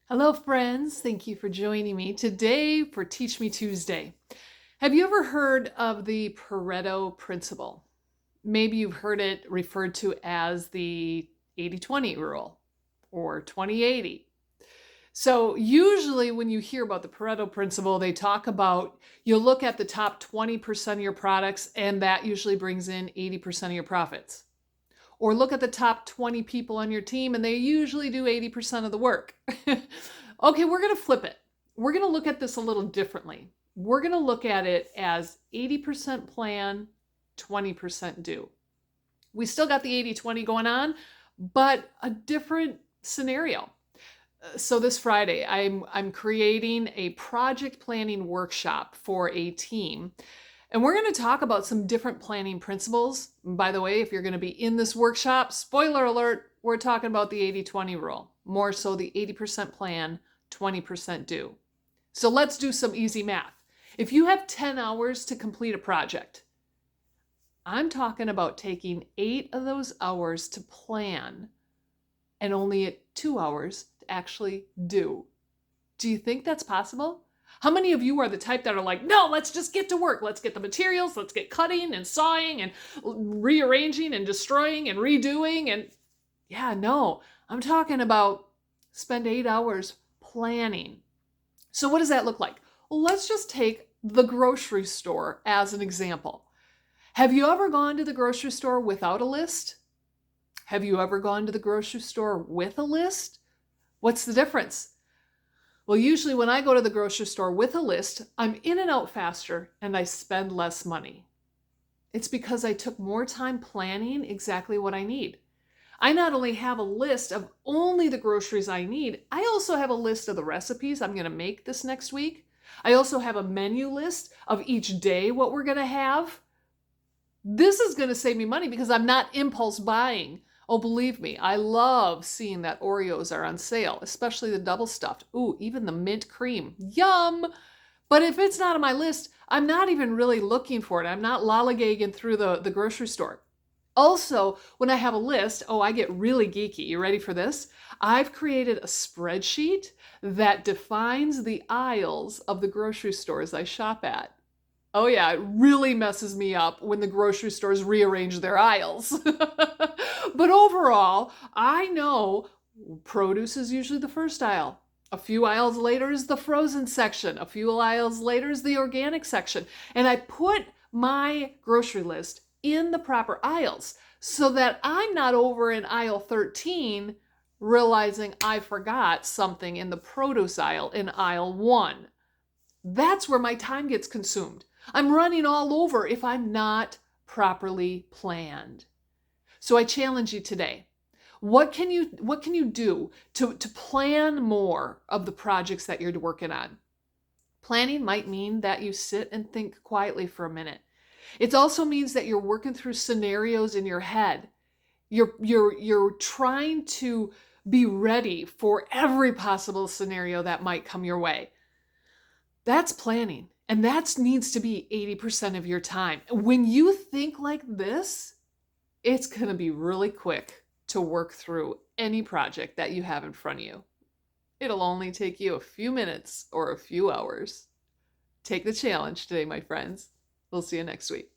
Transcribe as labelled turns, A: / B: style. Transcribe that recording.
A: Hello, friends. Thank you for joining me today for Teach Me Tuesday. Have you ever heard of the Pareto Principal? Maybe you've heard it referred to as the 80-20 rule or 20-80. So usually when you hear about the Pareto Principle, they talk about you look at the top 20% of your products, and that usually brings in 80% of your profits. Or look at the top 20 people on your team, and they usually do 80% of the work. Okay, we're going to flip it. We're going to look at this a little differently. We're going to look at it as 80% plan, 20% do. We still got the 80-20 going on, but a different scenario. So this Friday, I'm creating a project planning workshop for a team. And we're going to talk about some different planning principles. And by the way, if you're going to be in this workshop, spoiler alert, we're talking about the 80-20 rule. More so the 80% plan, 20% do. So let's do some easy math. If you have 10 hours to complete a project, I'm talking about taking 8 of those hours to plan and only 2 hours to actually do. Do you think that's possible? How many of you are the type that are like, no, let's just get to work. Let's get the materials. Let's get cutting and sawing and rearranging and destroying and redoing. And yeah, no, I'm talking about spend 8 hours planning. So what does that look like? Well, let's just take the grocery store as an example. Have you ever gone to the grocery store without a list? Have you ever gone to the grocery store with a list? What's the difference? Well, usually when I go to the grocery store with a list, I'm in and out faster and I spend less money. It's because I took more time planning exactly what I need. I not only have a list of only the groceries I need, I also have a list of the recipes I'm going to make this next week. I also have a menu list of each day what we're going to have. This is going to save me money because I'm not impulse buying. Oh, believe me, I love seeing that Oreos are on sale, especially the double stuffed. Ooh, even the mint cream. Yum! But if it's not on my list, I'm not even really looking for it. I'm not lollygagging through the grocery store. Also, when I have a list, I get really geeky. You ready for this? I've created a spreadsheet that defines the aisles of the grocery stores I shop at. Oh yeah, it really messes me up when the grocery stores rearrange their aisles. But overall, I know produce is usually the first aisle. A few aisles later is the frozen section. A few aisles later is the organic section. And I put my grocery list in the proper aisles so that I'm not over in aisle 13 realizing I forgot something in the produce aisle in aisle 1. That's where my time gets consumed. I'm running all over if I'm not properly planned. So I challenge you today. What can you do to plan more of the projects that you're working on? Planning might mean that you sit and think quietly for a minute. It also means that you're working through scenarios in your head. You're trying to be ready for every possible scenario that might come your way. That's planning, and that needs to be 80% of your time. When you think like this, it's going to be really quick to work through any project that you have in front of you. It'll only take you a few minutes or a few hours. Take the challenge today, my friends. We'll see you next week.